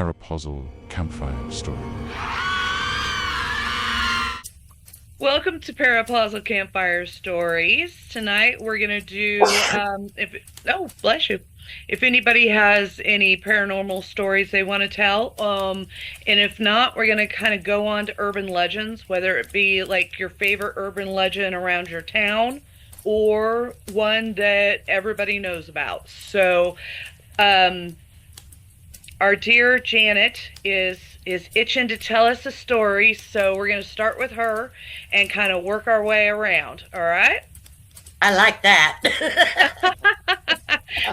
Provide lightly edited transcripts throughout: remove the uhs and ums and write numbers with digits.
Parapausal Campfire Story. Welcome to Parapausal Campfire Stories. Tonight we're going to do, bless you. If anybody has any paranormal stories they want to tell, and if not, we're going to kind of go on to urban legends, whether it be like your favorite urban legend around your town or one that everybody knows about. So, our dear Janet is itching to tell us a story, so we're going to start with her and kind of work our way around. All right? I like that.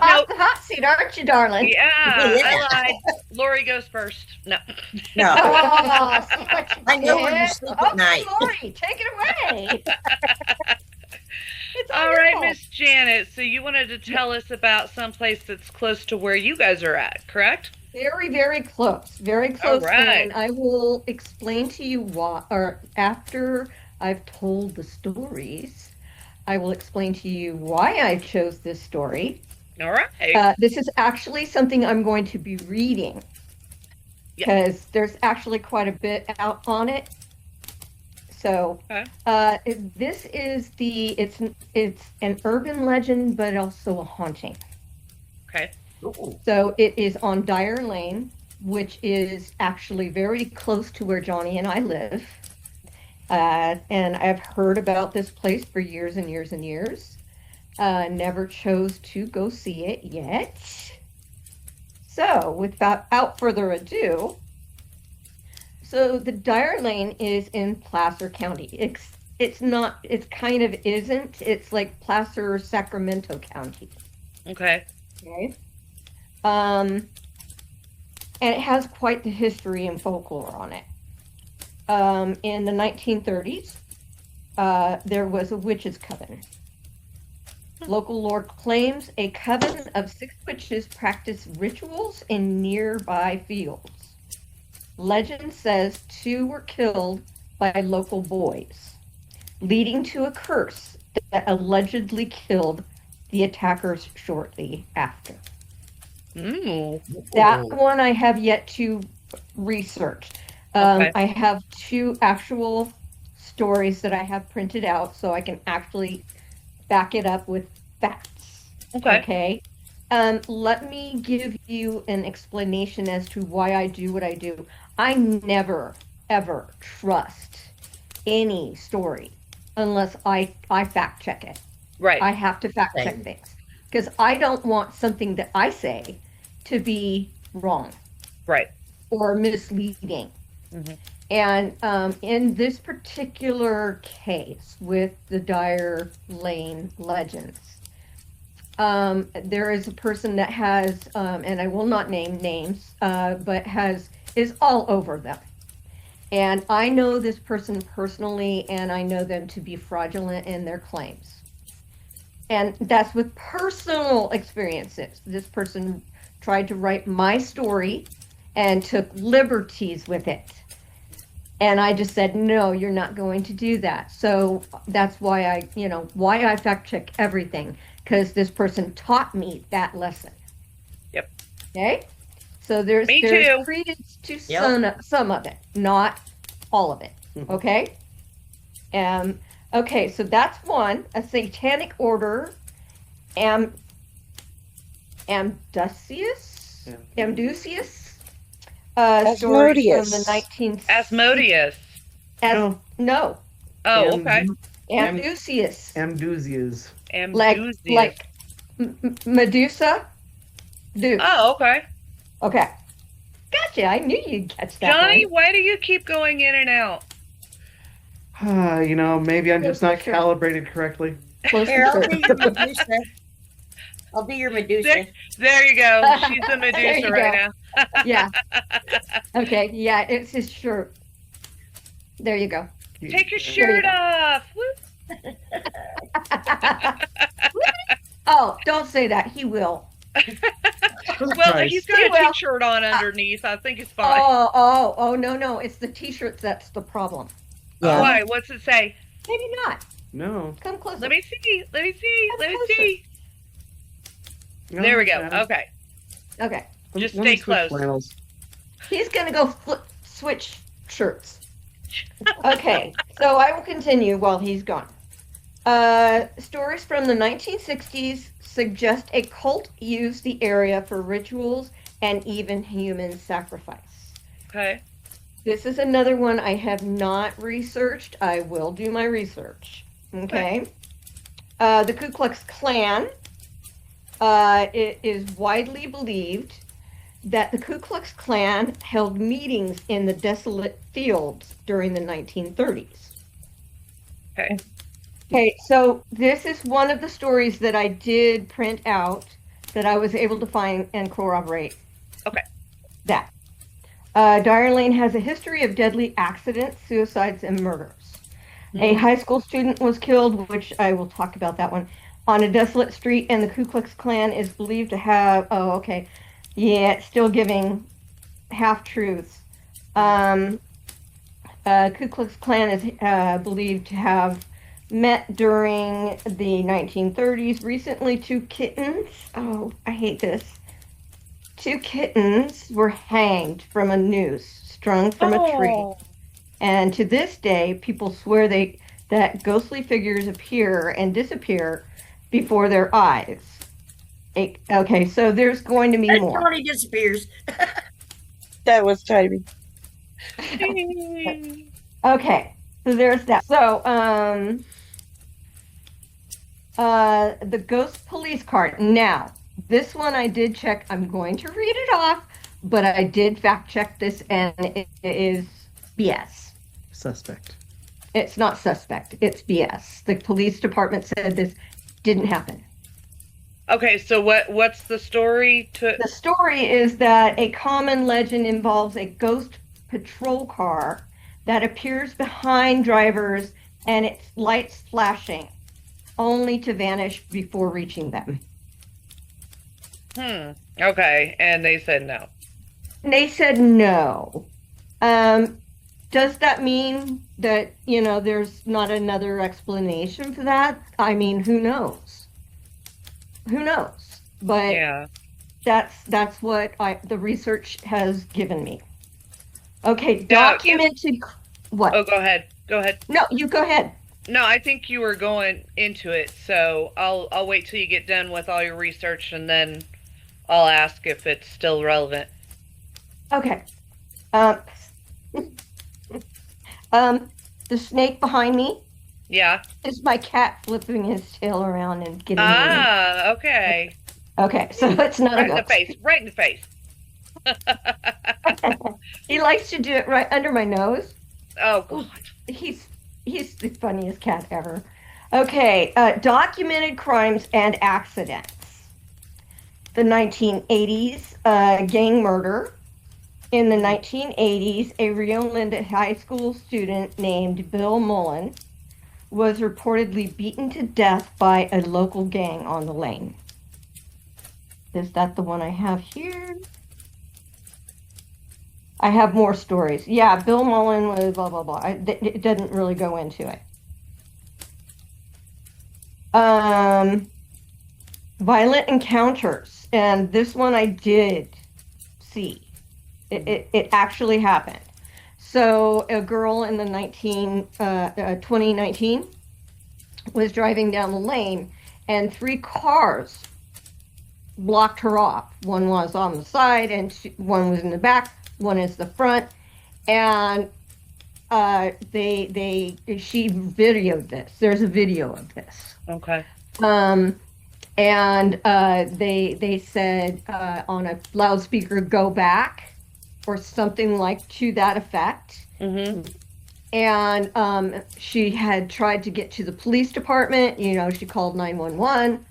Off the hot seat, aren't you, darling? Yeah, Yeah. I lied. Lori goes first. No. No, Oh, see what you I know where you did? sleep at night. Lori, take it away. It's All right, wonderful. Miss Janet. So you wanted to tell us about someplace that's close to where you guys are at, correct? Very, very close. Very close. All right. And I will explain to you why, or after I've told the stories, I will explain to you why I chose this story. All right. This is actually something I'm going to be reading because there's actually quite a bit out on it. So this is it's an urban legend, but also a haunting. Okay. So it is on Dyer Lane, which is actually very close to where Johnny and I live. And I've heard about this place for years and years and years. Never chose to go see it yet. So without further ado, so the Dyer Lane is in Placer County. It's not, it's kind of isn't. It's like Placer, Sacramento County. Okay. Okay. And it has quite the history and folklore on it. In the 1930s, there was a witches' coven. Local lore claims a coven of 6 witches practiced rituals in nearby fields. Legend says 2 were killed by local boys, leading to a curse that allegedly killed the attackers shortly after. That one I have yet to research. Okay. I have 2 actual stories that I have printed out so I can actually back it up with facts. Okay. Let me give you an explanation as to why I do what I do. I never, ever trust any story unless I fact check it. Right. I have to fact check things because I don't want something that I say to be wrong. Right. Or misleading. Mm-hmm. And in this particular case with the Dyer Lane legends, there is a person that has, and I will not name names, but is all over them. And I know this person personally, and I know them to be fraudulent in their claims. And that's with personal experiences. This person tried to write my story and took liberties with it. And I just said, no, you're not going to do that. So that's why I fact check everything, because this person taught me that lesson. Yep. Okay. So there's credence to some of it, not all of it. Okay. Okay. So that's one, a satanic order, Amdusius. Story from the 19th. Asmodeus. No. Oh, okay. Amdusius. Amdusias. Like Medusa. Oh, okay. Okay. Gotcha. I knew you'd catch that. Johnny, why do you keep going in and out? Maybe I'm just not calibrated correctly. Here, I'll be your Medusa. I'll be your Medusa. There you go. She's the Medusa right now. Yeah. Okay. Yeah, it's his shirt. There you go. Take your shirt off. Oh, don't say that. He will. Well, he's got a t-shirt on underneath. I think it's fine. Oh, no. It's the t-shirts that's the problem. Yeah. Why? What's it say? Maybe not. No. Come closer. Let me see. Let me see. No, There we go. no. Okay. Okay. Just Let me stay switch close. flannels. He's going to go switch shirts. Okay, so I will continue while he's gone. Stories from the 1960s suggest a cult used the area for rituals and even human sacrifice. Okay. This is another one I have not researched. I will do my research. Okay. The Ku Klux Klan. It is widely believed that the Ku Klux Klan held meetings in the desolate fields during the 1930s. Okay. Okay, so this is one of the stories that I did print out that I was able to find and corroborate. Okay. That. Dyer Lane has a history of deadly accidents, suicides, and murders. Mm-hmm. A high school student was killed, which I will talk about that one, on a desolate street, and the Ku Klux Klan is believed to have, it's still giving half-truths. Ku Klux Klan is believed to have met during the 1930s. Recently, 2 kittens, I hate this. 2 kittens were hanged from a noose strung from a tree. And to this day, people swear that ghostly figures appear and disappear before their eyes. Okay, so there's going to be more. Tony disappears. That was timing. Okay, so there's that. So, the ghost police card. Now, this one I did check. I'm going to read it off, but I did fact check this, and it is BS. Suspect. It's not suspect. It's BS. The police department said this didn't happen. Okay, so what's the story? The story is that a common legend involves a ghost patrol car that appears behind drivers and its lights flashing, only to vanish before reaching them. Okay, and they said no. They said no. Does that mean that, there's not another explanation for that? I mean, who knows? Who knows? But yeah, that's what the research has given me. Okay, documented. What? Oh, go ahead. Go ahead. No, you go ahead. No, I think you were going into it, so I'll wait till you get done with all your research, and then I'll ask if it's still relevant. Okay. The snake behind me. Yeah. Is my cat flipping his tail around and getting me. Okay. Okay, so it's not right a ghost. Right in the face. He likes to do it right under my nose. Oh, God. He's the funniest cat ever. Okay, documented crimes and accidents. The 1980s, gang murder. In the 1980s, a Rio Linda High School student named Bill Mullen was reportedly beaten to death by a local gang on the lane. Is that the one I have here? I have more stories. Yeah, Bill Mullen was blah, blah, blah. It doesn't really go into it. Violent encounters. And this one I did see. It actually happened. So a girl in the 2019 was driving down the lane, and 3 cars blocked her off. One was on the side, and one was in the back. One is the front, and she videoed this. There's a video of this. Okay. And they said on a loudspeaker, "Go back," or something like to that effect. Mm-hmm. And she had tried to get to the police department. She called 911.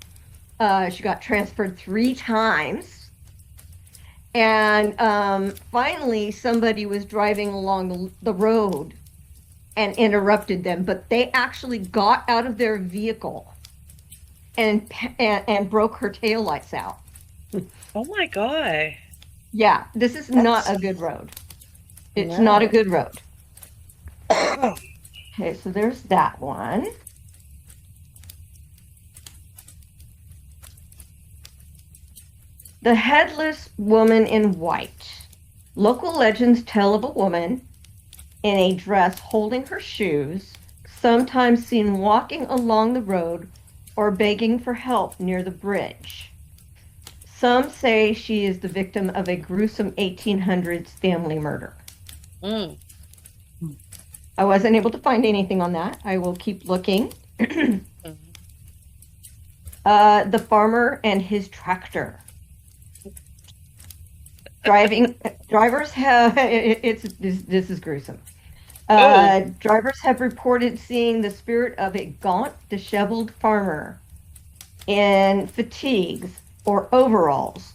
She got transferred 3 times. And finally, somebody was driving along the road and interrupted them. But they actually got out of their vehicle and broke her taillights out. Oh, my God. Yeah, this is not a good road. It's not a good road. Okay, so there's that one. The headless woman in white. Local legends tell of a woman in a dress holding her shoes, sometimes seen walking along the road or begging for help near the bridge. Some say she is the victim of a gruesome 1800s family murder. Mm. I wasn't able to find anything on that. I will keep looking. The farmer and his tractor. Drivers have this is gruesome. Drivers have reported seeing the spirit of a gaunt, disheveled farmer in fatigues or overalls,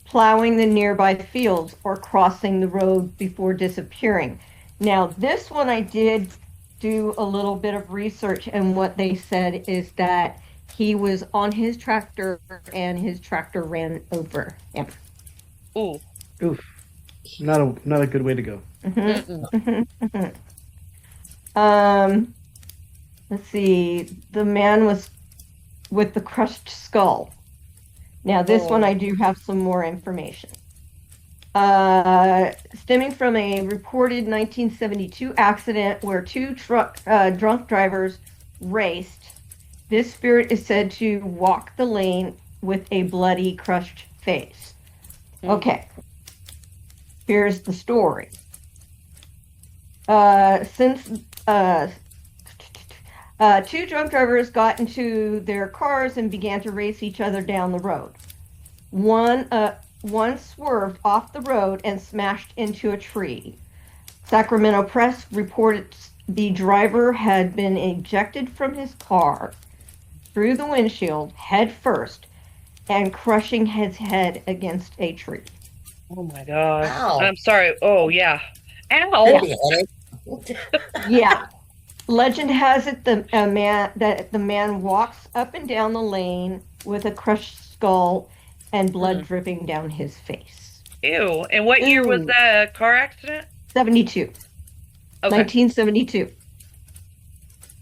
plowing the nearby fields or crossing the road before disappearing. Now, this one I did do a little bit of research, and what they said is that he was on his tractor and his tractor ran over him. Ooh. Oof. Not a good way to go. Let's see. The man was with the crushed skull. Now, this one I do have some more information. Stemming from a reported 1972 accident where two drunk drivers raced, this spirit is said to walk the lane with a bloody, crushed face. Okay. Here's the story. Since two drunk drivers got into their cars and began to race each other down the road. One swerved off the road and smashed into a tree. Sacramento Press reported the driver had been ejected from his car through the windshield head first and crushing his head against a tree. Oh my God. Ow. I'm sorry. Oh yeah. Ow. That'd be a headache. Yeah. Legend has it the man walks up and down the lane with a crushed skull and blood dripping down his face. Ew. And what year was that car accident? 72. Okay. 1972.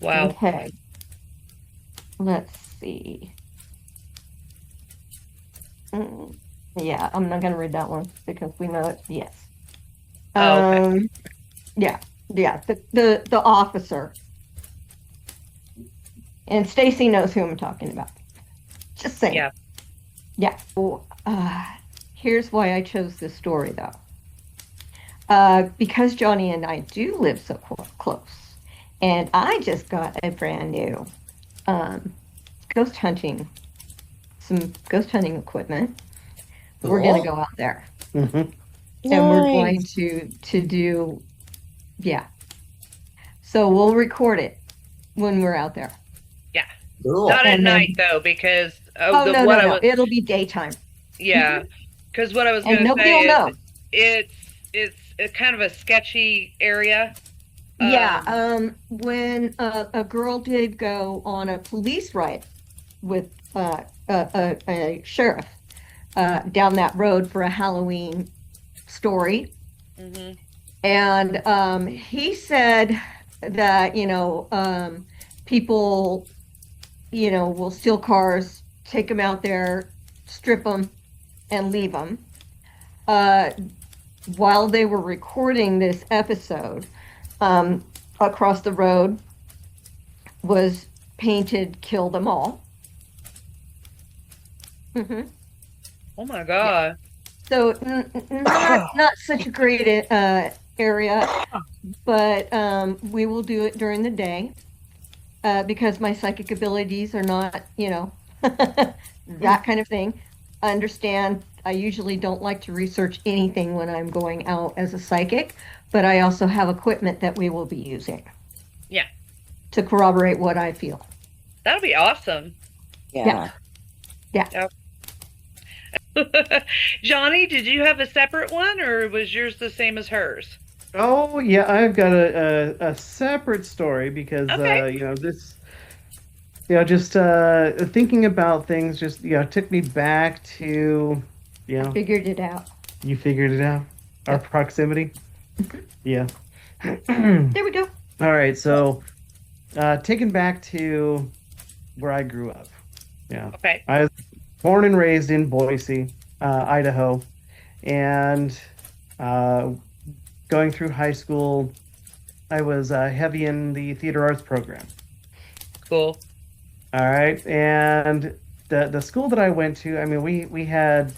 Wow. Okay. Let's see. Yeah, I'm not going to read that one because we know it. Yes. Oh, okay. Yeah. The officer. And Stacy knows who I'm talking about. Just saying. Yeah. Yeah. Well, here's why I chose this story, though. Because Johnny and I do live so close, and I just got a brand new ghost hunting equipment. We're going to go out there. Mm-hmm. And we're going to do, yeah. So we'll record it when we're out there. Yeah. Cool. Not at And then- night though, because No. It'll be daytime. Yeah, because what I was going And to nobody say will know. is it's a kind of a sketchy area. Yeah. When a girl did go on a police riot with a sheriff down that road for a Halloween story, Mhm. and he said that people will steal cars, take them out there, strip them, and leave them. While they were recording this episode, across the road was painted "Kill Them All." Oh my God. So not such a great area, but we will do it during the day because my psychic abilities are not, that kind of thing. Understand, I usually don't like to research anything when I'm going out as a psychic, but I also have equipment that we will be using. Yeah. To corroborate what I feel. That'll be awesome. Yeah. Johnny, did you have a separate one, or was yours the same as hers? Oh yeah, I've got a separate story because Okay. this just thinking about things just took me back to Figured it out. you figured it out, our proximity. Yeah. There we go. All right, so taken back to where I grew up. Yeah. Okay. I was born and raised in Boise, Idaho, and Uh, Going through high school, I was heavy in the theater arts program. Cool. All right, and the school that I went to, I mean, we had,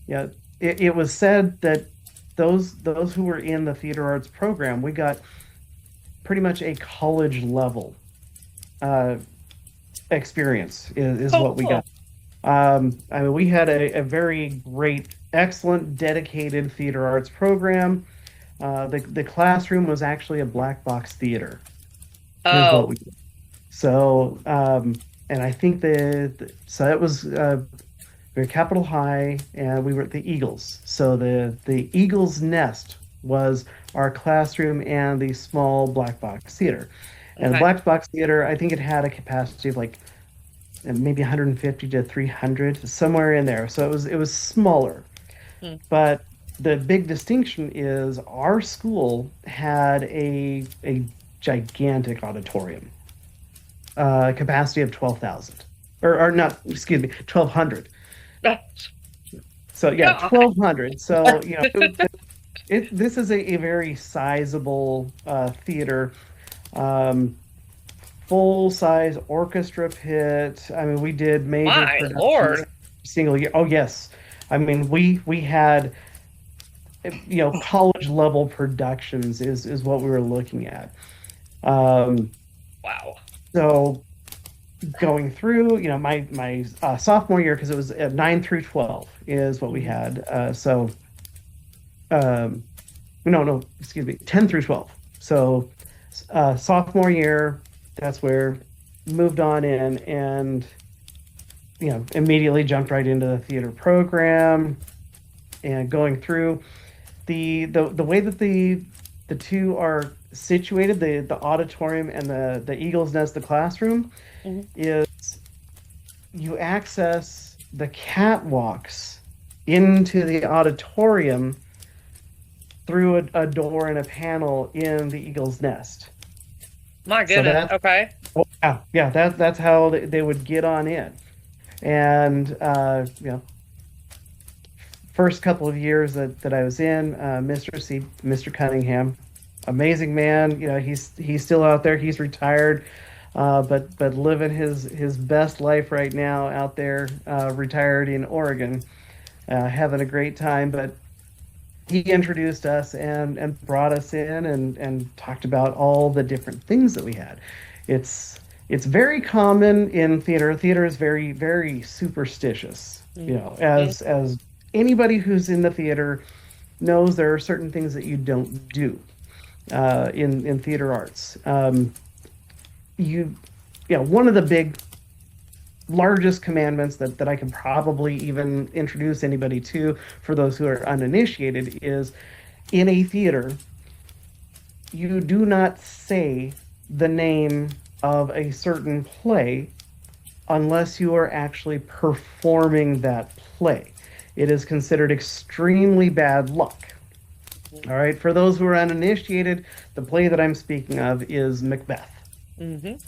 yeah, it was said that those who were in the theater arts program, we got pretty much a college level uh, experience is Oh, what we cool. got. I mean, we had a very great, excellent, dedicated theater arts program. The classroom was actually a black box theater, is what Oh, we did. So, and I think so it was we were Capitol High, and we were at the Eagles. So the Eagles Nest was our classroom and the small black box theater. And the okay. black box theater, I think it had a capacity of like maybe 150 to 300, somewhere in there. So it was smaller. Hmm. But the big distinction is our school had a gigantic auditorium, capacity of 12,000, or not, excuse me, 1,200. So yeah, God. 1,200. So this is a very sizable theater. Um, Full size orchestra pit. I mean, we did major My productions Lord. single year. Oh yes, I mean we had college level productions is what we were looking at. Um, Wow. so going through my sophomore year, because it was 9 through 12 is what we Mhm. had. Um, no, excuse me, 10 through 12. So sophomore year, that's where moved on in, and immediately jumped right into the theater program, and going through the way that the two are situated, the auditorium and the Eagles Nest, the classroom, Mhm. is you access the catwalks into the auditorium through a door and a panel in the Eagle's Nest. My So goodness. that's Okay. yeah, that's how they would get on in. And first couple of years that I was in, Mr. Cunningham, amazing man. He's still out there. He's retired, but living his best life right now out there, retired in Oregon, having a great time. But he introduced us and brought us in and talked about all the different things that we had. It's very common in theater. Theater is very, very superstitious. Mhm. As anybody who's in the theater knows, there are certain things that you don't do in theater arts. You One of the big largest commandments that I can probably even introduce anybody to, for those who are uninitiated, is in a theater, you do not say the name of a certain play unless you are actually performing that play. It is considered extremely bad luck. All right, for those who are uninitiated, the play that I'm speaking of is Macbeth. Mhm.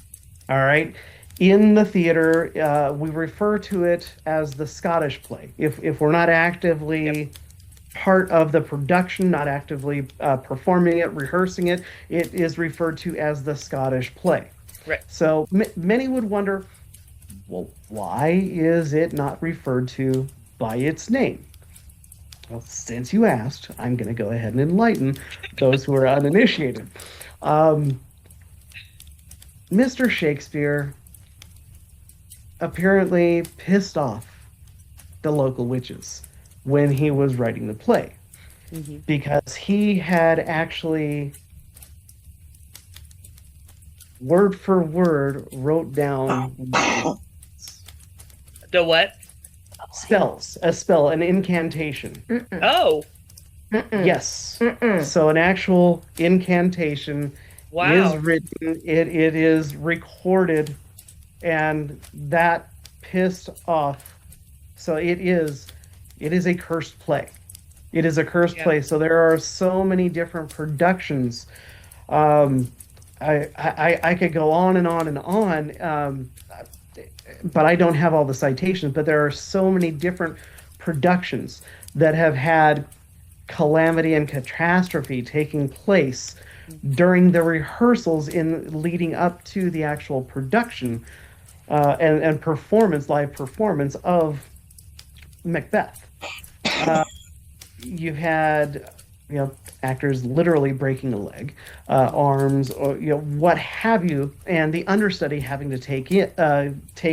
All right. In the theater, we refer to it as the Scottish play. If we're not actively part of the production, not actively performing it, rehearsing it, it is referred to as the Scottish play. Right. So many would wonder, well, why is it not referred to by its name? Well, since you asked, I'm going to go ahead and enlighten those who are uninitiated. Mr. Shakespeare apparently pissed off the local witches when he was writing the play, Mhm. because he had actually word for word wrote down The what? a spell, an incantation. Mm-mm. Oh, Mm-mm. Yes. Mm-mm. So an actual incantation is wow. written, it is recorded, and that pissed off. So it is a cursed play. It is a cursed Yeah. play. So there are so many different productions. Um, I could go on and on and on, but I don't have all the citations. But there are so many different productions that have had calamity and catastrophe taking place during the rehearsals in leading up to the actual production and performance, live performance of Macbeth. You had, actors literally breaking a leg, arms, or what have you, and the understudy having to take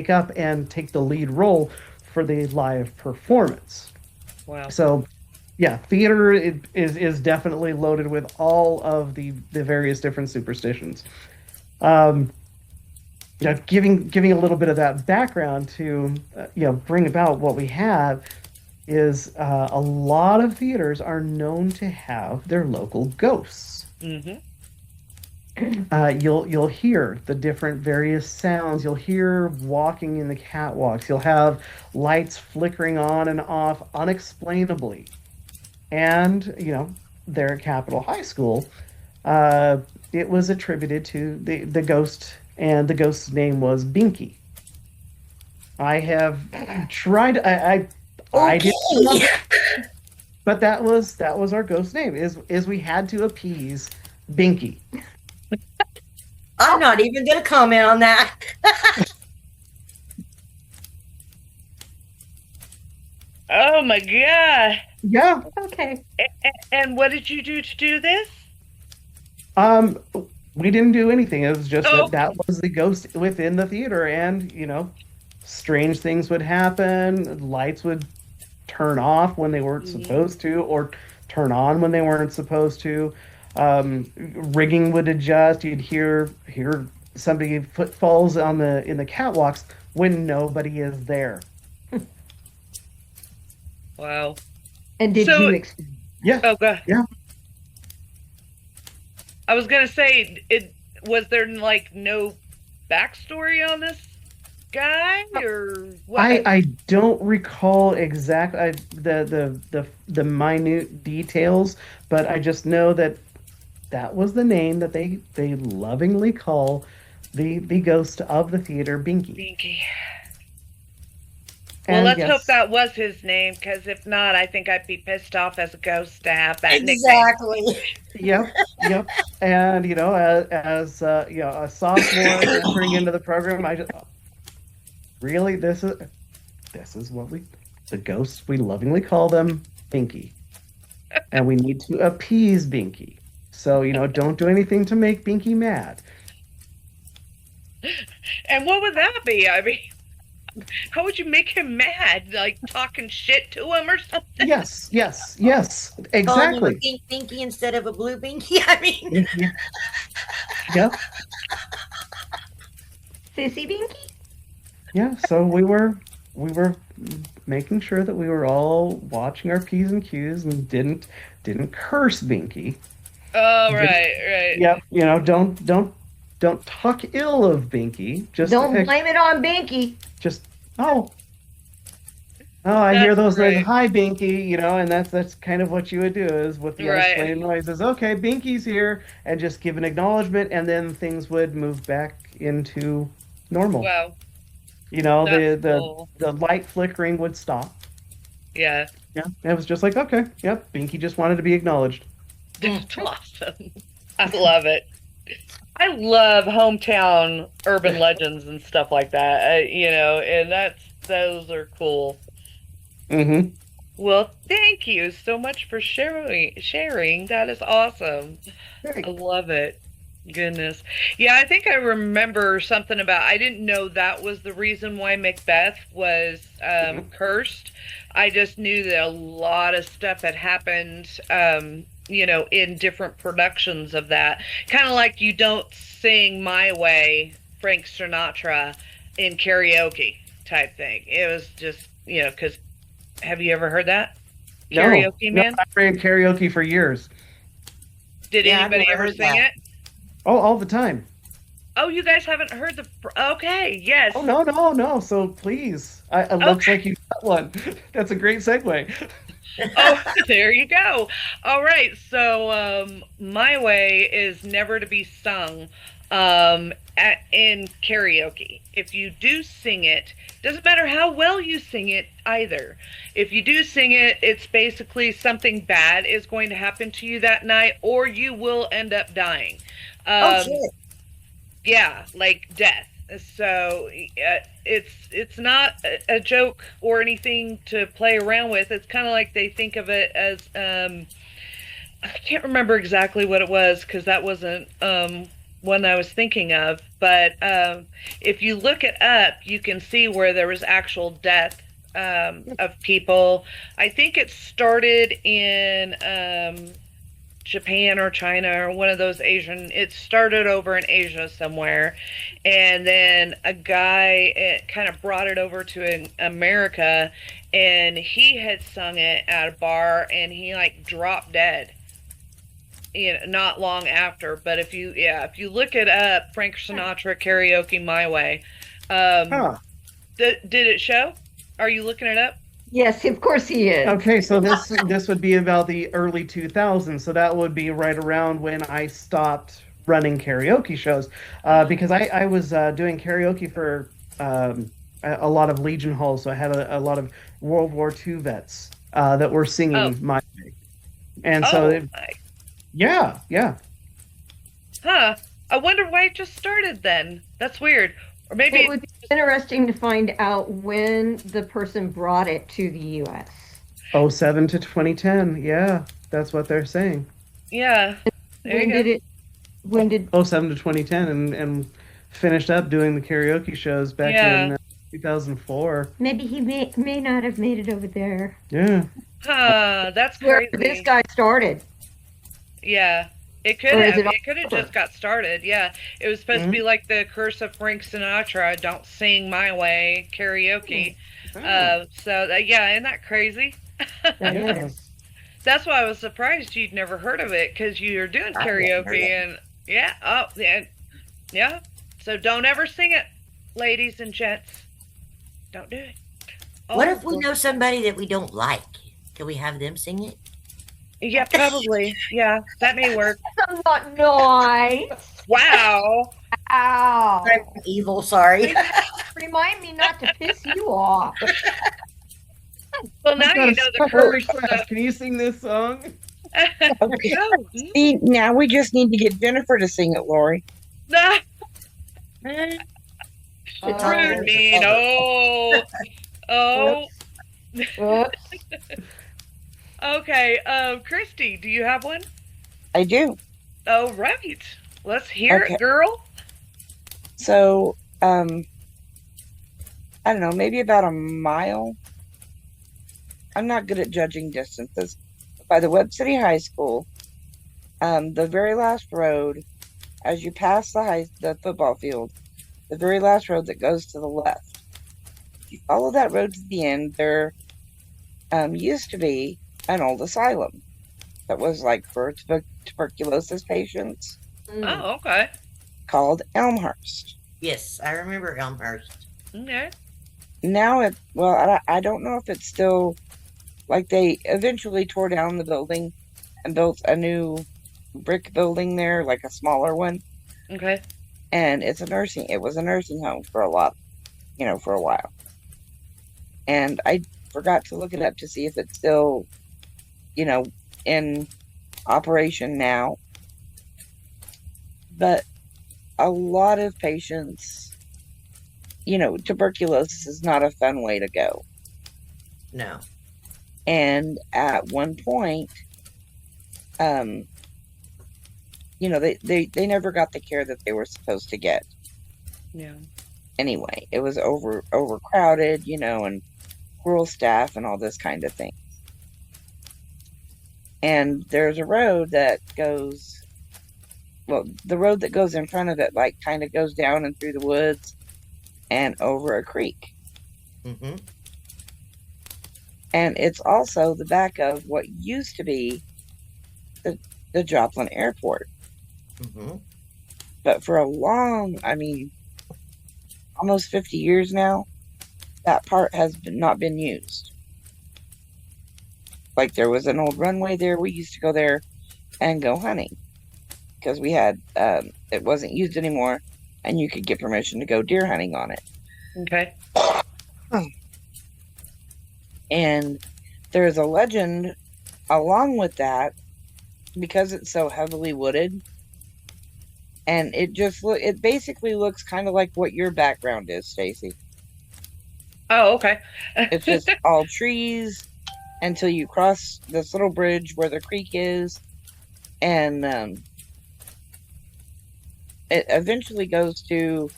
up and take the lead role for the live performance. Wow. So, yeah, theater is definitely loaded with all of the various different superstitions. Giving a little bit of that background to bring about what we have is a lot of theaters are known to have their local ghosts. Mm-hmm. You'll hear the different various sounds. You'll hear walking in the catwalks. You'll have lights flickering on and off unexplainably. And there at Capitol High School, it was attributed to the ghost, and the ghost's name was Binky. I have tried. I didn't, but that was our ghost name. Is we had to appease Binky. I'm not even going to comment on that. Oh my god. Yeah. Okay. And what did you do to do this? We didn't do anything. It was just Oh. that was the ghost within the theater, and strange things would happen. Lights would turn off when they weren't supposed to, or turn on when they weren't supposed to. Rigging would adjust. You'd hear somebody footfalls in the catwalks when nobody is there. Wow. And did So- you experience? Yeah. Oh god. Yeah. I was gonna say, was there like no backstory on this guy, or what? I don't recall exact the minute details, but I just know that was the name that they lovingly call the ghost of the theater, Binky. Binky. Well, And let's yes, hope that was his name, because if not, I think I'd be pissed off as a ghost to have that nickname. Exactly. Yep. And as a sophomore entering into the program, I just really this is what the ghosts, we lovingly call them Binky, and we need to appease Binky. So don't do anything to make Binky mad. And what would that be? I mean, how would you make him mad? Like talking shit to him or something? Yes, Calling him exactly. a pink binky instead of a blue binky. I mean, Yep. Sissy Binky? Yeah, so we were making sure that we were all watching our P's and Q's and didn't curse Binky. Oh, right. Yep, don't talk ill of Binky. Just Don't blame it on Binky. just I hear That's those right. like, hi Binky, and that's kind of what you would do is with the Right. unexplained noises. Okay, Binky's here, and just give an acknowledgement, and then things would move back into normal. Wow. The That's cool. the light flickering would stop. Yeah. Yeah, it was just like, okay, yep, Binky just wanted to be acknowledged. That's awesome. I love it. I love hometown urban legends and stuff like that. And those are cool. Mm-hmm. Well, thank you so much for sharing. That is awesome. I love it. Goodness. Yeah, I think I remember something about, I didn't know that was the reason why Macbeth was cursed. I just knew that a lot of stuff had happened, in different productions of that. Kind of like you don't sing My Way, Frank Sinatra, in karaoke type thing. It was just, because have you ever heard that? Karaoke, man? I ran karaoke for years. Did Yeah, I've anybody never ever heard sing that. it? Oh, all the time. Oh, you guys haven't heard okay, yes. Oh, no. So please. It looks like you got one. That's a great segue. Oh, there you go. All right. So, My Way is never to be sung in karaoke. If you do sing it, doesn't matter how well you sing it either. If you do sing it, it's basically something bad is going to happen to you that night, or you will end up dying. Oh Um, shit. yeah, like death. So it's not a joke or anything to play around with. It's kind of like they think of it as I can't remember exactly what it was because that wasn't one I was thinking of. But if you look it up, you can see where there was actual death of people. I think it started in Japan or China or one of those Asian. It started over in Asia somewhere, and then a guy kind of brought it over to America, and he had sung it at a bar, and he like dropped dead. Not long after. But if you look it up, Frank Sinatra karaoke My Way. Huh. Did it show? Are you looking it up? Yes, of course he is. Okay, so this would be about the early 2000s. So that would be right around when I stopped running karaoke shows, because I was doing karaoke for a lot of Legion halls. So I had a lot of World War II vets that were singing My Way, and so yeah. Huh. I wonder why it just started then. That's weird. Or maybe It would be interesting to find out when the person brought it to the U.S. 07 to 2010. Yeah, that's what they're saying. yeah. There When you go. did it? When did? 07 to 2010, and finished up doing the karaoke shows back in 2004. Maybe he may not have made it over there. Yeah. Huh, that's Where crazy. this guy started. Yeah. It could Or is have. it It could have over? just got started. Yeah. It was supposed to be like the curse of Frank Sinatra, don't sing my way, karaoke. Yeah, isn't that crazy? That Yeah. is. That's why I was surprised you'd never heard of it, because you're doing I've never heard karaoke and yeah. So don't ever sing it, ladies and gents. Don't do it. What if we know somebody that we don't like? Can we have them sing it? Yeah, probably. Yeah, that may work. Not nice. Wow. Ow. I'm evil, sorry. Remind me not to piss you off. Well, now I've got you a know the special curse. request. Can you sing this song? Okay. Oh, See, now we just need to get Jennifer to sing it, Lori. nah, Oh. rude, mean. Oh. Whoops. Okay. Christy, do you have one? I do. Oh, right. Let's hear Okay. it, girl. So, I don't know, maybe about a mile. I'm not good at judging distances. By the Webb City High School, the very last road, as you pass the football field, the very last road that goes to the left. If you follow that road to the end, there used to be an old asylum that was like for tuberculosis patients Oh, okay. called Elmhurst. Yes, I remember Elmhurst. Okay. Now I don't know if it's still, like, they eventually tore down the building and built a new brick building there, like a smaller one, Okay. and it was a nursing home for for a while. And I forgot to look it up to see if it's still, in operation now. But a lot of patients, tuberculosis is not a fun way to go. No. And at one point, they never got the care that they were supposed to get. Yeah. Anyway, it was overcrowded, and rural staff and all this kind of thing. And there's a road that goes, the road that goes in front of it, like, kind of goes down and through the woods and over a creek. Mm-hmm. And it's also the back of what used to be the Joplin Airport. Mm-hmm. But for almost 50 years now, that part has not been used. Like, there was an old runway there. We used to go there and go hunting. because we had it wasn't used anymore, and you could get permission to go deer hunting on it. Okay. And there's a legend along with that, because it's so heavily wooded, and it basically looks kind of like what your background is, Stacy. Oh, okay. It's just all trees until you cross this little bridge where the creek is, and it eventually goes to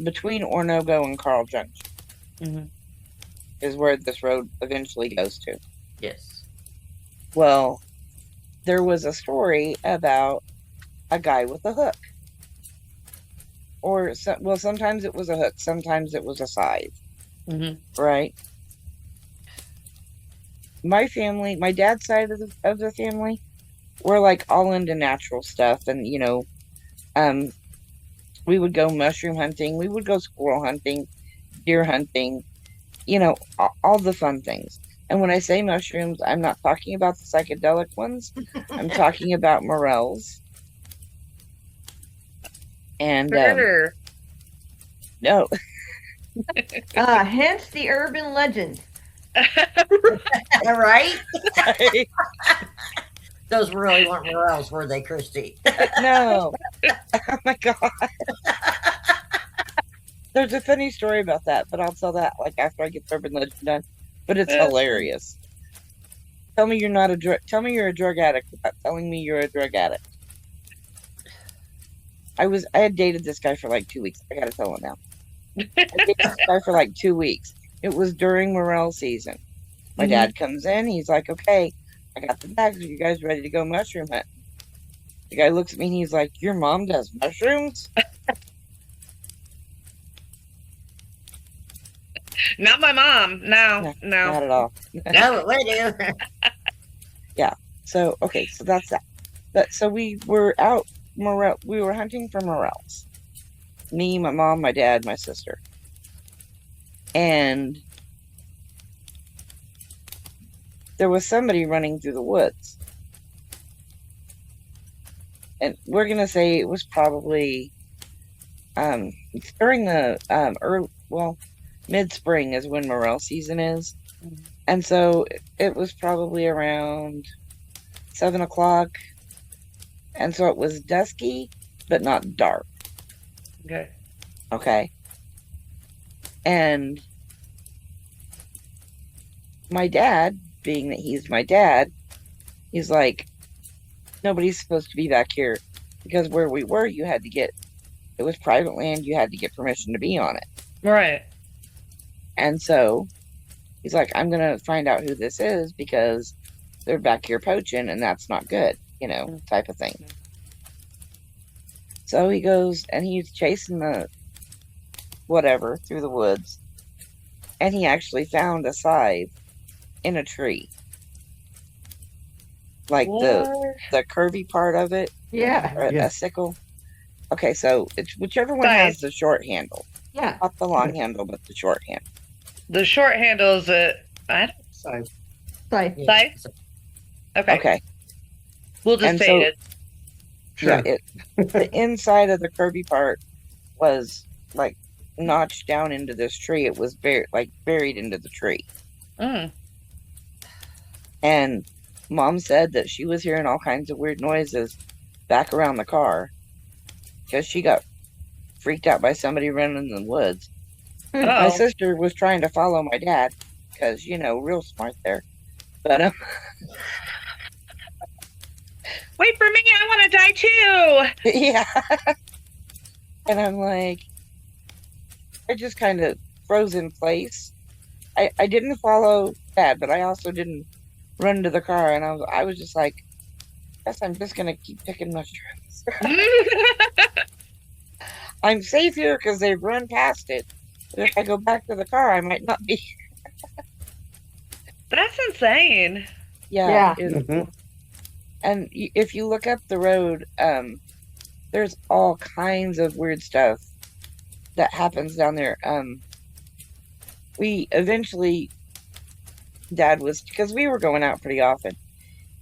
between Ornogo and Carl Junction. Mm-hmm. Is where this road eventually goes to. Yes. Well, there was a story about a guy with a hook. Or, sometimes it was a hook, sometimes it was a scythe. Mm-hmm. Right? My family, my dad's side of the family, we're like all into natural stuff. And, we would go mushroom hunting, we would go squirrel hunting, deer hunting, all the fun things. And when I say mushrooms, I'm not talking about the psychedelic ones. I'm talking about morels. And Sure. no, Hence the urban legend. All right. Those really weren't morels, were they, Christy? no. Oh my God. There's a funny story about that, but I'll tell that like after I get the urban legend done. But it's hilarious. Tell me you're not a tell me you're a drug addict without telling me you're a drug addict. I had dated this guy for like 2 weeks. I gotta tell him now. I dated this guy for like 2 weeks. It was during morel season. My dad comes in, he's like, okay, I got the bags. Are you guys ready to go mushroom hunting? The guy looks at me and he's like, your mom does mushrooms? Not my mom. No. Not at all. No, we do. Yeah. So, okay, so that's that. So we were out, we were hunting for morels. Me, my mom, my dad, my sister. And there was somebody running through the woods. And we're going to say it was probably during the mid-spring is when morel season is. And so it was probably around 7 o'clock. And so it was dusky, but not dark. Okay. Okay. And my dad, being that he's my dad, he's like, nobody's supposed to be back here, because where we were, it was private land, you had to get permission to be on it. Right. And so he's like, I'm going to find out who this is, because they're back here poaching, and that's not good, type of thing. So he goes, and he's chasing the whatever through the woods, and he actually found a scythe in a tree. Like the curvy part of it. Yeah. Or a sickle. Okay, so it's whichever one has the short handle. Yeah. Not the long handle, but the short handle. The short handle is Scythe. Scythe. Scythe? Okay. Okay. We'll just And say so- it. Yeah, the inside of the curvy part was like notched down into this tree. It was buried into the tree. Mm. And Mom said that she was hearing all kinds of weird noises back around the car, because she got freaked out by somebody running in the woods. My Oh. sister was trying to follow my dad, because, real smart there. But Wait for me, I want to die too. yeah. And I'm like, I just kind of froze in place. I didn't follow Dad, but I also didn't run to the car, and I was just like, guess I'm just gonna keep picking mushrooms. I'm safe here because they've run past it. But if I go back to the car, I might not be. That's insane. Yeah. And if you look up the road, there's all kinds of weird stuff that happens down there. We eventually, Dad was, because we were going out pretty often,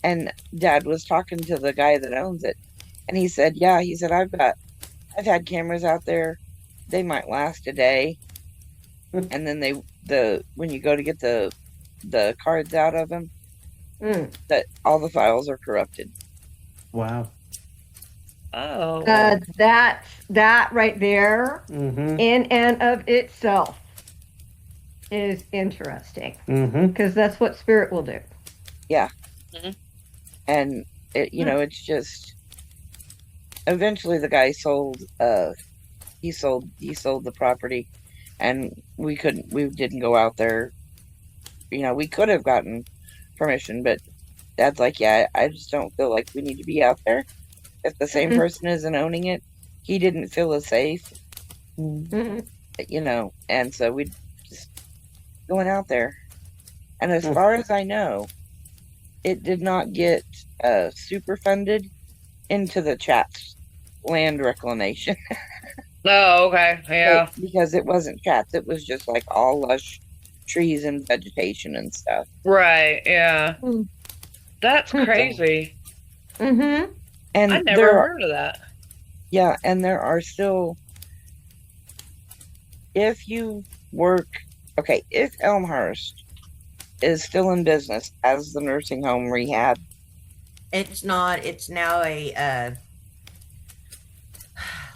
And Dad was talking to the guy that owns it, and he said, "Yeah," he said, "I've had cameras out there. They might last a day, and then when you go to get the cards out of them, that all the files are corrupted." Wow. Oh. That right there, Mm-hmm. in and of itself, is interesting Mm-hmm. because that's what spirit will do. And it's just eventually the guy sold. He sold the property, and we didn't go out there. We could have gotten permission, but Dad's like, "Yeah, I just don't feel like we need to be out there if the same person isn't owning it." He didn't feel as safe, and so we just going out there. And as far as I know, it did not get super funded into the chat's land reclamation. Oh, okay. Yeah. Because it wasn't chats, it was just like all lush trees and vegetation and stuff. Right. Yeah. Mm. That's crazy. Mm-hmm. And I never heard of that. Yeah, and there are still, if Elmhurst is still in business as the nursing home rehab. It's not. It's now a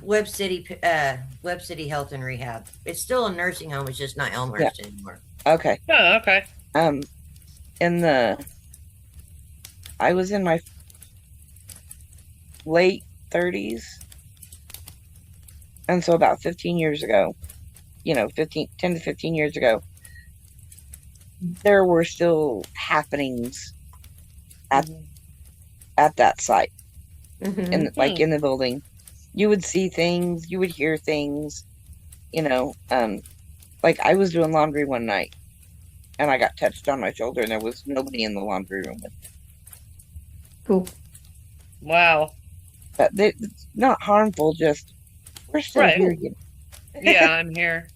Web City Health and Rehab. It's still a nursing home. It's just not Elmhurst anymore. Okay. Oh, okay. I was in my late 30s, and so about 15 years ago, 10 to 15 years ago, there were still happenings at that site, in the building. You would see things, you would hear things, like I was doing laundry one night, and I got touched on my shoulder, and there was nobody in the laundry room with me. Cool. Wow. But it's not harmful, just we're still here. Yeah, I'm here.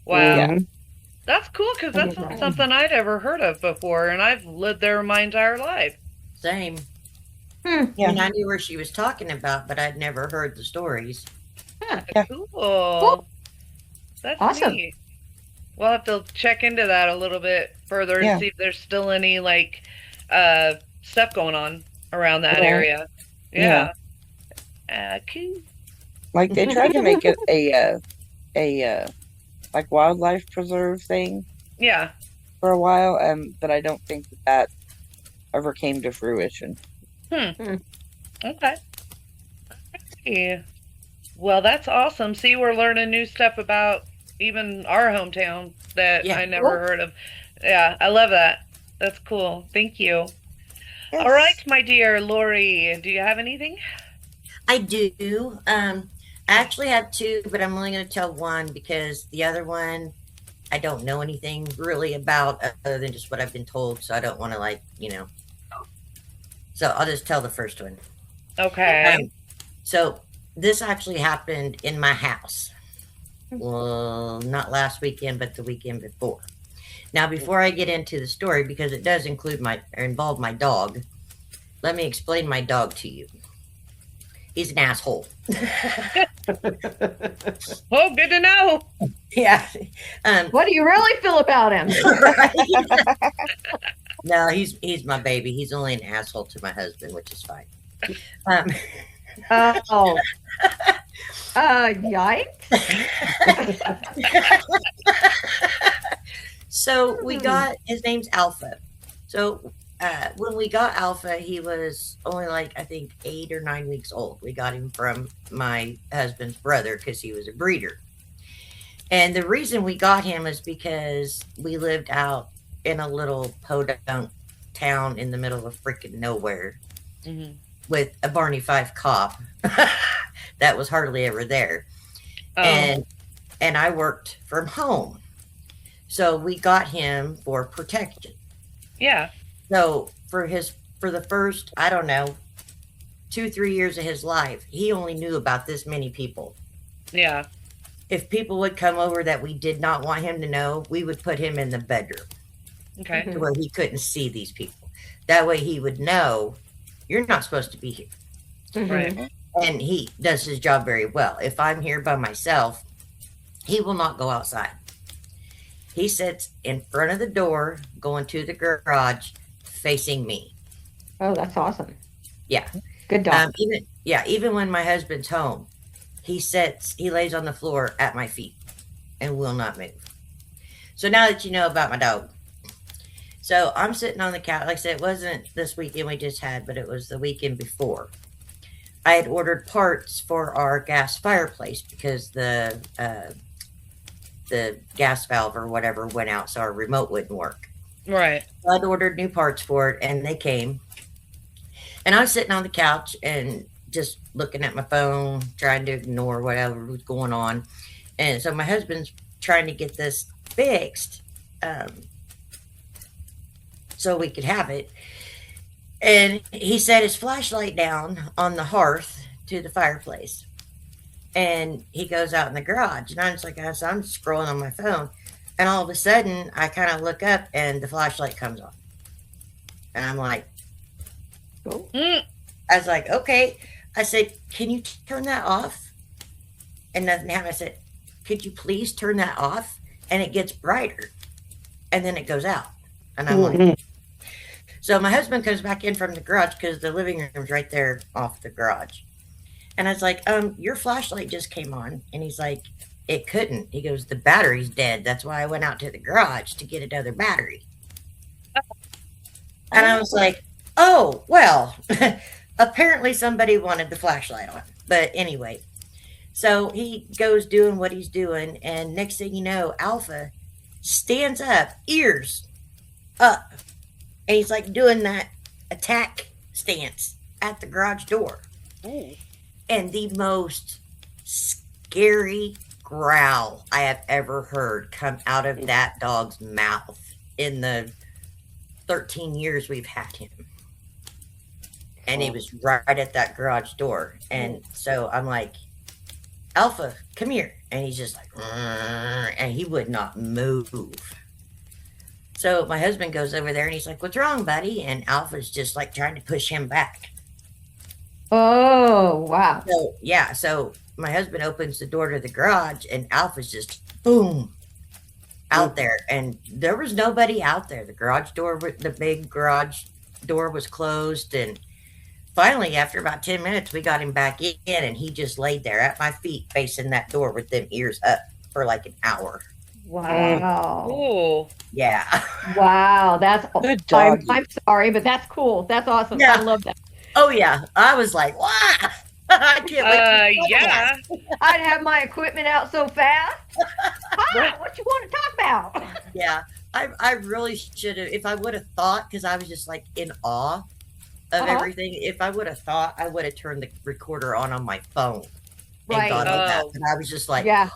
Wow. Yeah. That's cool because that's not something I'd ever heard of before, and I've lived there my entire life. Same. Yeah. I mean, I knew where she was talking about, but I'd never heard the stories. Yeah. Cool. That's Awesome. neat. We'll have to check into that a little bit further and see if there's still any stuff going on around that area. Yeah. Cool. Like they tried to make it a like wildlife preserve thing. Yeah. For a while, but I don't think that ever came to fruition. Okay. Yeah. Well, that's awesome. See, we're learning new stuff about even our hometown that I never heard of. Yeah, I love that. That's cool. Thank you. Yes. All right, my dear Lori, do you have anything? I do. I actually have two, but I'm only going to tell one because the other one I don't know anything really about other than just what I've been told. So I don't want to So I'll just tell the first one. Okay. So this actually happened in my house. Well, not last weekend, but the weekend before. Now, before I get into the story, because it does involve my dog, let me explain my dog to you. He's an asshole. Oh, good to know. Yeah. What do you really feel about him? No, he's my baby. He's only an asshole to my husband, which is fine. Yikes. So we got, his name's Alpha. So when we got Alpha, he was only I think 8 or 9 weeks old. We got him from my husband's brother because he was a breeder. And the reason we got him is because we lived out in a little podunk town in the middle of freaking nowhere with a Barney Fife cop that was hardly ever there. And I worked from home. So we got him for protection. Yeah. So for the first, I don't know, 2-3 years of his life, he only knew about this many people. Yeah. If people would come over that we did not want him to know, we would put him in the bedroom. Okay. To where he couldn't see these people. That way he would know you're not supposed to be here. Right. And he does his job very well. If I'm here by myself, he will not go outside. He sits in front of the door, going to the garage, facing me. Oh, that's awesome. Yeah. Good dog. Even when my husband's home, he lays on the floor at my feet and will not move. So now that you know about my dog. So I'm sitting on the couch. Like I said, it wasn't this weekend we just had, but it was the weekend before. I had ordered parts for our gas fireplace because the gas valve or whatever went out, so our remote wouldn't work. Right. So I'd ordered new parts for it, and they came. And I was sitting on the couch and just looking at my phone, trying to ignore whatever was going on. And so my husband's trying to get this fixed so we could have it. And he set his flashlight down on the hearth to the fireplace. And he goes out in the garage. And I'm just like, I'm scrolling on my phone. And all of a sudden, I kind of look up and the flashlight comes on. And I'm like, Oh. I was like, okay. I said, can you turn that off? And nothing happened. I said, could you please turn that off? And it gets brighter. And then it goes out. And I'm like, so my husband comes back in from the garage because the living room's right there off the garage. And I was like, your flashlight just came on. And he's like, it couldn't. He goes, the battery's dead. That's why I went out to the garage to get another battery. And I was like, oh, well, apparently somebody wanted the flashlight on. But anyway, so he goes doing what he's doing. And next thing you know, Alpha stands up, ears up. And he's like doing that attack stance at the garage door. Ooh. And the most scary growl I have ever heard come out of that dog's mouth in the 13 years we've had him. And he was right at that garage door. And so I'm like, Alpha, come here. And he's just like, and he would not move. So my husband goes over there and he's like, what's wrong, buddy? And Alpha's just like trying to push him back. Oh, wow. So, yeah. So my husband opens the door to the garage and Alpha's just boom out there. And there was nobody out there. The garage door, the big garage door was closed. And finally, after about 10 minutes, we got him back in and he just laid there at my feet facing that door with them ears up for like an hour. Wow. Ooh. Yeah. Wow. That's Good dog. I'm sorry, but that's cool. That's awesome. Yeah. I love that. Oh, yeah. I was like, wow. I can't wait to talk Yeah. about it. I'd have my equipment out so fast. Hi, what you want to talk about? Yeah. I really should have, if I would have thought, because I was just like in awe of everything. If I would have thought, I would have turned the recorder on my phone and Right. gone like that. Oh. And I was just like, Yeah.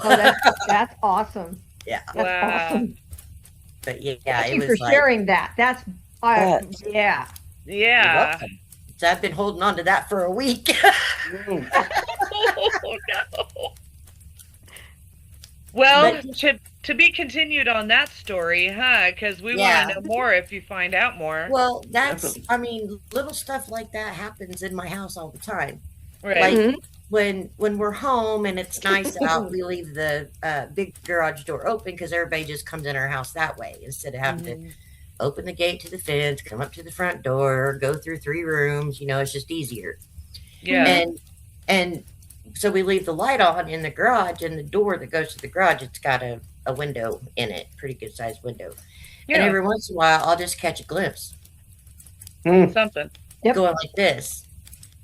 Oh, that's awesome. yeah. That's Wow. awesome. But yeah, Thank it you was for like, sharing that. That's yeah. you're Yeah. welcome. So I've been holding on to that for a week. Oh, no. Well, to be continued on that story, huh? Because we Yeah. want to know more if you find out more. Well, that's, Definitely. I mean, little stuff like that happens in my house all the time. Right. Like Mhm. when we're home and it's nice out, we leave the big garage door open because everybody just comes in our house that way instead of having to open the gate to the fence, come up to the front door, go through 3 rooms. You know, it's just easier. Yeah. And so we leave the light on in the garage, and the door that goes to the garage, it's got a window in it, pretty good sized window. Yeah. And every once in a while, I'll just catch a glimpse Something. Yep. going like this.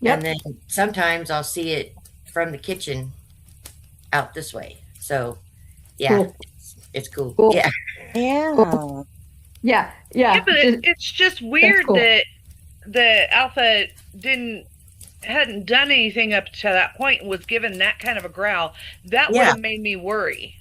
Yep. And then sometimes I'll see it from the kitchen out this way. So, yeah, Cool. it's cool. Cool. Yeah. Yeah. Yeah. Yeah, but it's just weird cool. that Alpha hadn't done anything up to that point and was given that kind of a growl. That would Yeah. have made me worry.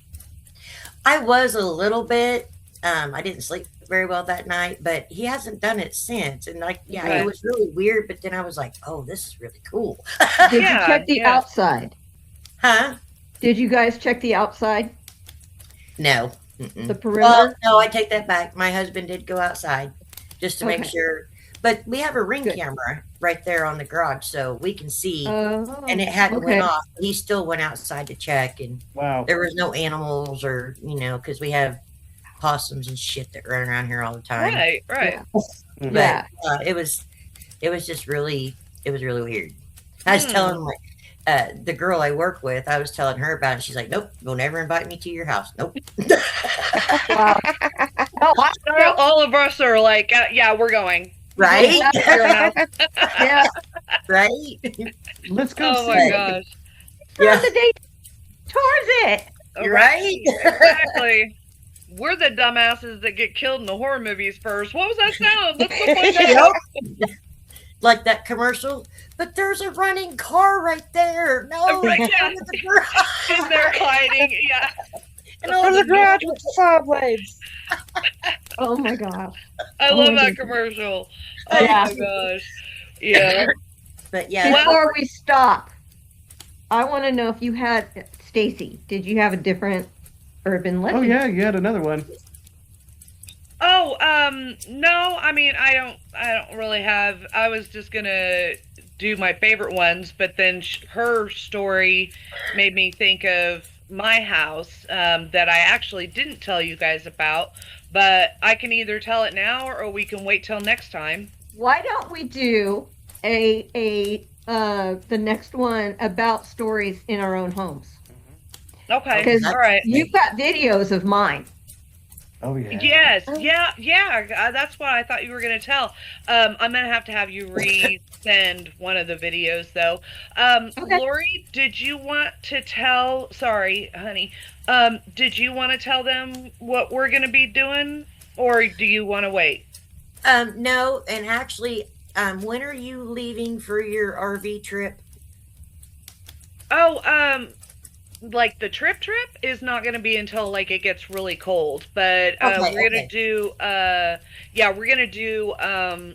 I was a little bit, I didn't sleep very well that night, but he hasn't done it since. And like, yeah, Right. it was really weird, but then I was like, oh, this is really cool. Did Yeah, you check the yeah. outside? Huh? Did you guys check the outside? No. Mm-mm. The Well, perimeter? no, I take that back. My husband did go outside just to make Okay. sure. But we have a ring Good. camera right there on the garage, so we can see. Oh, And it hadn't okay. went off. He still went outside to check, and Wow. there was no animals or because we have possums and shit that run around here all the time. Right. Yeah. But Yeah. it was just really weird. I was telling the girl I work with, I was telling her about it. She's like, "Nope, you'll never invite me to your house. Nope." Wow. Oh, All of us are like, yeah, we're going. Right? yeah. Right? Let's go Oh see my it. gosh. Yeah. The day towards it. Right? Exactly. We're the dumbasses that get killed in the horror movies first. What was that sound? Let's go find out. Yep. Like that commercial. But there's a running car right there. No, Right, it's yeah. under the garage. And they're hiding. Yeah. And all From the the garage with the saw blades. Oh my gosh. I Oh love my that goodness. commercial. Oh Yeah. my gosh. Yeah. But yeah, Before we stop, I want to know if you had Stacy. Did you have a different urban legend? Oh yeah, you had another one. Oh, no, I mean, I don't really have, I was just gonna do my favorite ones, but then her story made me think of my house, that I actually didn't tell you guys about, but I can either tell it now or we can wait till next time. Why don't we do the next one about stories in our own homes? Okay, Because all right. you've got videos of mine. Oh yeah. Yes, yeah. That's what I thought you were gonna tell. I'm gonna have you resend one of the videos, though. Okay. Lori, did you want to tell? Sorry, honey. Did you want to tell them what we're gonna be doing, or do you want to wait? no, and actually, when are you leaving for your RV trip? Oh, like the trip is not going to be until like it gets really cold, but Okay, we're gonna do we're gonna do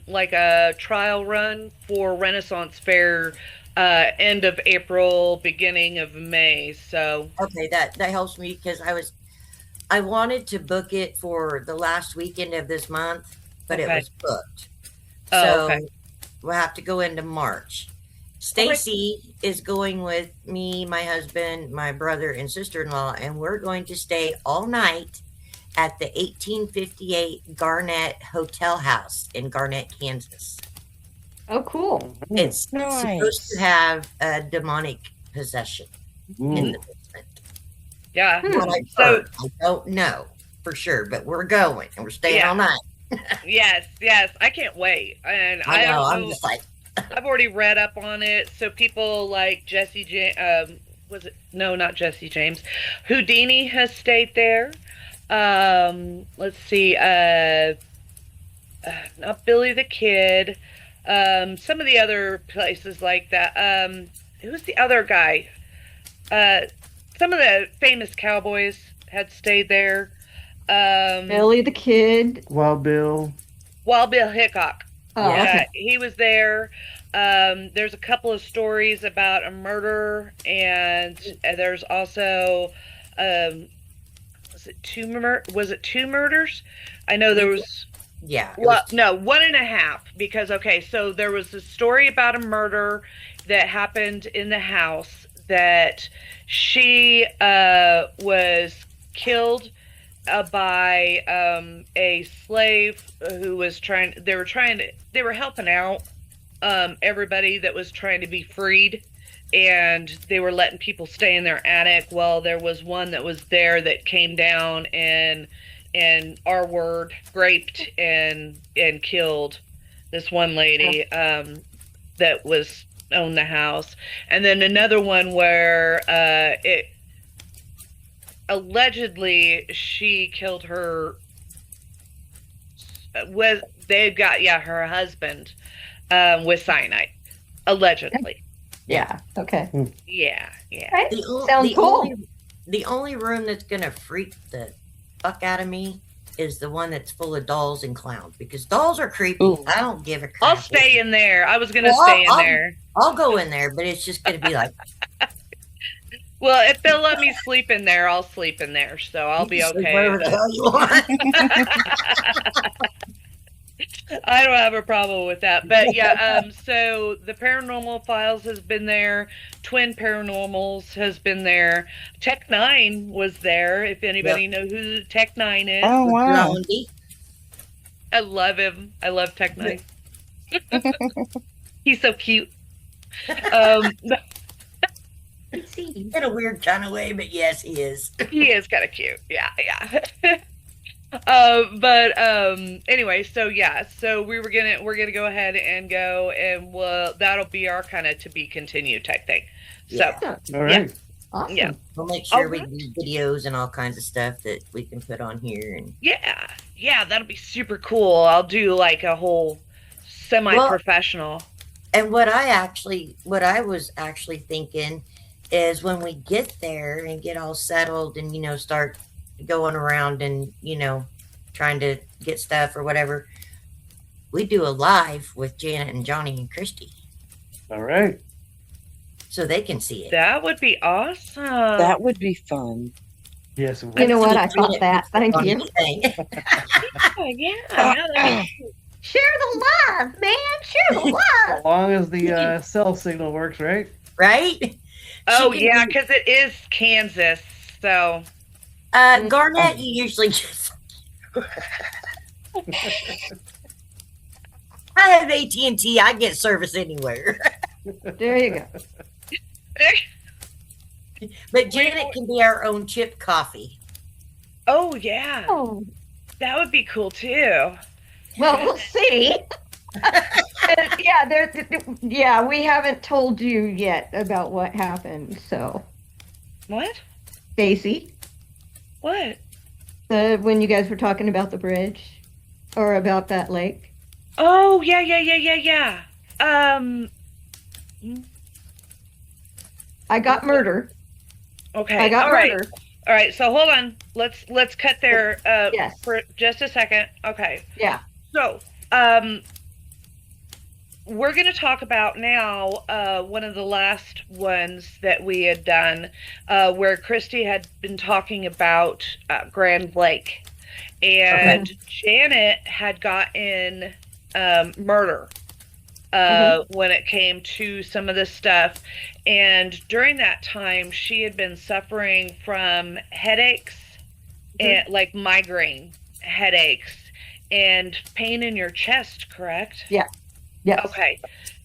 like a trial run for Renaissance Fair, end of April, beginning of May. So Okay, that helps me because I wanted to book it for the last weekend of this month, but it Okay. was booked. Oh, So okay. we'll have to go into March. Stacy is going with me, my husband, my brother, and sister-in-law, and we're going to stay all night at the 1858 Garnett Hotel House in Garnett, Kansas. Oh, cool. It's supposed Nice. to have a demonic possession in Ooh. the basement. Yeah. What I've So heard. I don't know for sure, but we're going and we're staying Yeah. all night. yes, I can't wait, and I know. don't I'm know. just like, I've already read up on it. So people like Jesse James, was it? No, not Jesse James. Houdini has stayed there. Let's see. Not Billy the Kid. Some of the other places like that. Who's the other guy? Some of the famous cowboys had stayed there. Billy the Kid. Wild Bill. Wild Bill Hickok. Oh, Yeah. okay. He was there. There's a couple of stories about a murder, and there's also, was it two murders? I know there was. yeah. It Well, was, no, 1.5. Because okay, so there was a story about a murder that happened in the house that she was killed by a slave who was they were helping out everybody that was trying to be freed, and they were letting people stay in their attic. Well, there was one that was there that came down and our word raped and killed this one lady that was owned the house. And then another one where it allegedly she killed her her husband with cyanide, allegedly. Yeah. Okay. Yeah. Right. Sounds the cool. the only room that's gonna freak the fuck out of me is the one that's full of dolls and clowns, because dolls are creepy. Ooh. I don't give a crap. I'll stay in there. I was gonna Well, stay in I'll- there. I'll go in there, but it's just gonna be like, Well, if they'll let me sleep in there, I'll sleep in there. So I'll be you can sleep okay. wherever the hell you want. I don't have a problem with that. But yeah, so the Paranormal Files has been there. Twin Paranormals has been there. Tech Nine was there. If anybody knows who Tech Nine is, Oh, wow. Blondie. I love him. I love Tech Nine. He's so cute. See, in a weird kind of way, but yes, he is. He is kind of cute. Yeah, yeah. But anyway, so yeah, so we're gonna go ahead and go, and that'll be our kind of to be continued type thing. So Yeah. All right. Awesome. yeah. We'll make sure we Alright. do videos and all kinds of stuff that we can put on here. And Yeah, that'll be super cool. I'll do like a whole semi-professional. what I was actually thinking is when we get there and get all settled and start going around and trying to get stuff or whatever, we do a live with Janet and Johnny and Christy All right. so they can see it. That would be awesome. That would be fun. Yes. You know what? I thought that. Thank On you. anything. yeah. Share the love, man. Share the love. As long as the cell signal works, right? Right? Oh She can yeah, do- because it is Kansas, so Garnett, you usually just. I have AT&T. I get service anywhere. There you go. But Janet can be our own chip coffee. oh yeah, Oh, that would be cool too. well, we'll see. Yeah, we haven't told you yet about what happened. So, What? Stacy, What? when you guys were talking about the bridge or about that lake. Oh yeah. I got murder. Okay. I got all right. murder. All right. So hold on. Let's cut there. Yes. For just a second. Okay. Yeah. So, we're going to talk about now one of the last ones that we had done, where Christy had been talking about Grand Lake, and Janet had gotten murder when it came to some of this stuff. And during that time, she had been suffering from headaches and like migraine headaches and pain in your chest, correct? Yeah. Yes. Okay.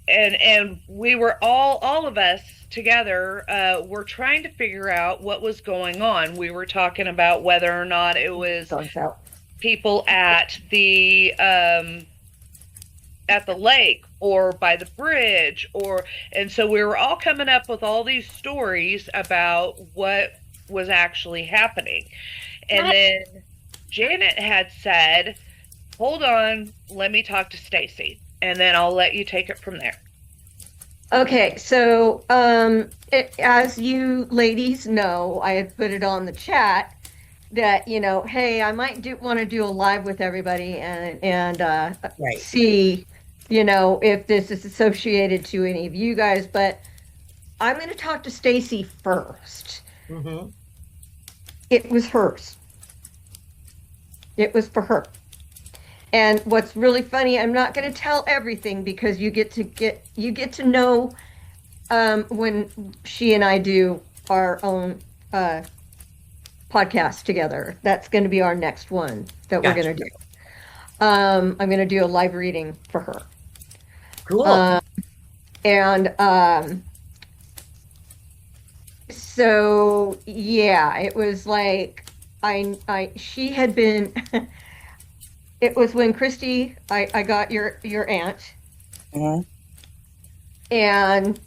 And we were all of us together were trying to figure out what was going on. We were talking about whether or not it was Dog's out. people at the lake or by the bridge, and so we were all coming up with all these stories about what was actually happening. And then Janet had said, hold on, let me talk to Stacy, and then I'll let you take it from there. Okay, so as you ladies know, I had put it on the chat that hey, I might want to do a live with everybody and Right. see if this is associated to any of you guys, but I'm going to talk to Stacy first. Mm-hmm. It was hers. It was for her. And what's really funny, I'm not going to tell everything because you get to know when she and I do our own podcast together. That's going to be our next one that we're going to do. I'm going to do a live reading for her. Cool. So yeah, it was like she had been. It was when Christy, I got your aunt, and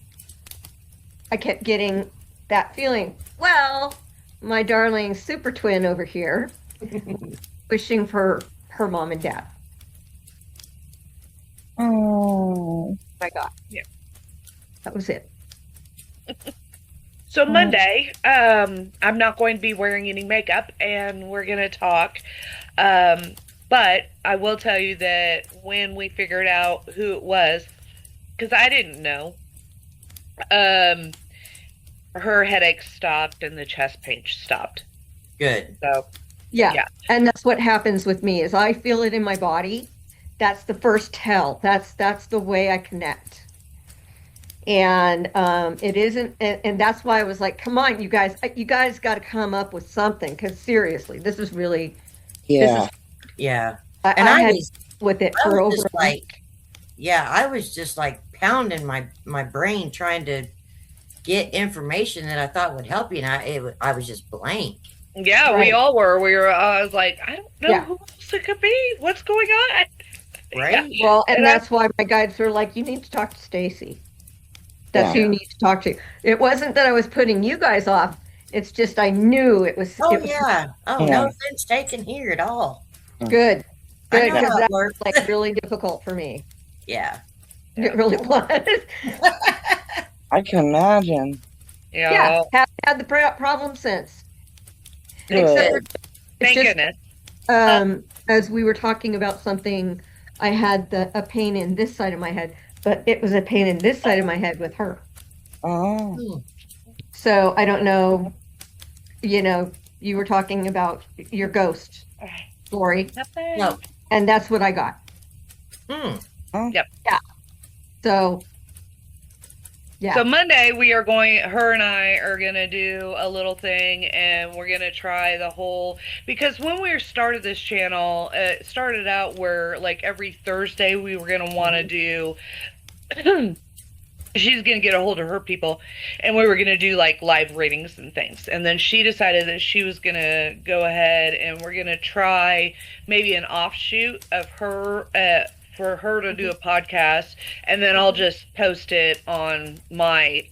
I kept getting that feeling. Well, my darling super twin over here, wishing for her mom and dad. Oh My God. Yeah. That was it. So Monday, I'm not going to be wearing any makeup, and we're going to talk. But I will tell you that when we figured out who it was, because I didn't know, her headache stopped and the chest pain stopped. Good. So Yeah. Yeah. And that's what happens with me is I feel it in my body That's the first tell. That's the way I connect. And it isn't, and that's why I was like, come on, you guys got to come up with something, because seriously, this is really, Yeah. Yeah. I And I had was- with it I for was over just like, yeah, I was just like pounding my brain trying to get information that I thought would help you, and I was just blank. Yeah, we Right. all were. I was like, I don't know Yeah. who else it could be. What's going on? Right? well, and And I- that's why my guides were like, you need to talk to Stacy. That's who Yeah. you need to talk to. It wasn't that I was putting you guys off. It's just I knew it was. Oh it was yeah. Oh, Yeah. no offense taken here at all. good. I Good, know because how it that was works. like really difficult for me. Yeah. It really was. I can imagine. Yeah. Yeah, had the problem since. Good. Except for, it's Thank just, goodness. as we were talking about something, I had a pain in this side of my head, but it was a pain in this side of my head with her. Oh. Hmm. So I don't know, you were talking about your ghost story, Nothing. No. and that's what I got. Hmm. So, yeah. So Monday her and I are going to do a little thing, and we're going to try the whole, because when we started this channel, it started out where like every Thursday we were going to want to do, she's going to get a hold of her people, and we were going to do like live readings and things. And then she decided that she was going to go ahead and we're going to try maybe an offshoot of her, for her to do a podcast, and then I'll just post it on my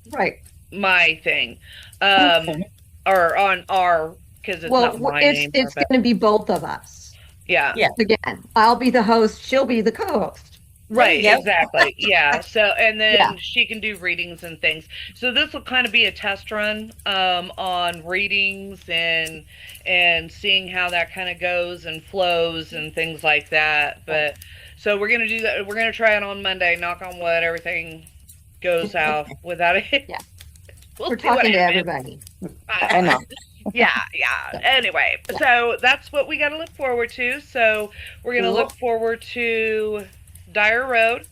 Right. my thing, Okay. or on our, because it's not my name. It's going to be both of us. Yeah, Yeah. Again, I'll be the host, she'll be the co-host. right, There you go. exactly. Yeah. So, and then Yeah. she can do readings and things. So this will kind of be a test run on readings and seeing how that kind of goes and flows and things like that. But so we're gonna do that. We're gonna try it on Monday. Knock on wood, everything goes out without it. Yeah. We'll We're see what talking to happens. everybody. I know. Yeah. Anyway, so that's what we got to look forward to. So we're going to Cool. look forward to Dyer Road.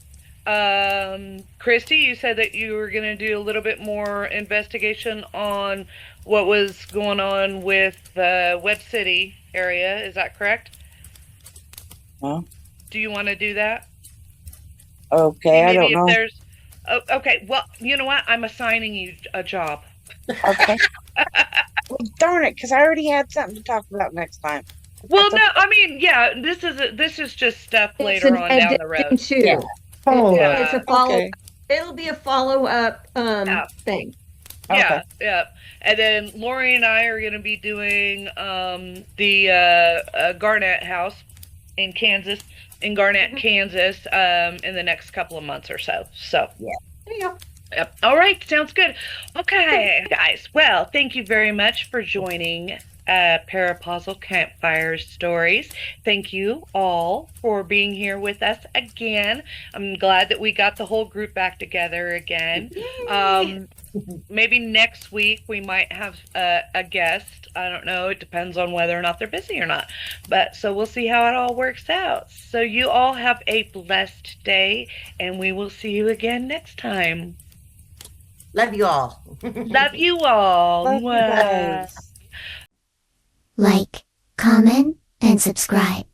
Christy, you said that you were going to do a little bit more investigation on what was going on with the Web City area. Is that correct? Huh? Do you want to do that? Okay, I Maybe don't know. if there's. Oh, okay. Well, you know what? I'm assigning you a job. Okay. Well, darn it, because I already had something to talk about next time. Well, That's no, I mean, yeah, this is just stuff later an on down the road. addition to. Yeah. Follow Yeah. up. It's a follow. Okay. It'll be a follow-up Yeah. thing. Yeah, yeah. And then Lori and I are going to be doing the Garnett House in Kansas, Kansas, in the next couple of months or so. So, There you go. yep. All right, sounds good. Okay, guys. Well, thank you very much for joining Parapausal Campfire Stories. Thank you all for being here with us again. I'm glad that we got the whole group back together again. Maybe next week we might have a guest. I don't know. It depends on whether or not they're busy or not. But so we'll see how it all works out. So you all have a blessed day, and we will see you again next time. Love you all. Love you all. Love you Mwah. guys. Like, comment, and subscribe.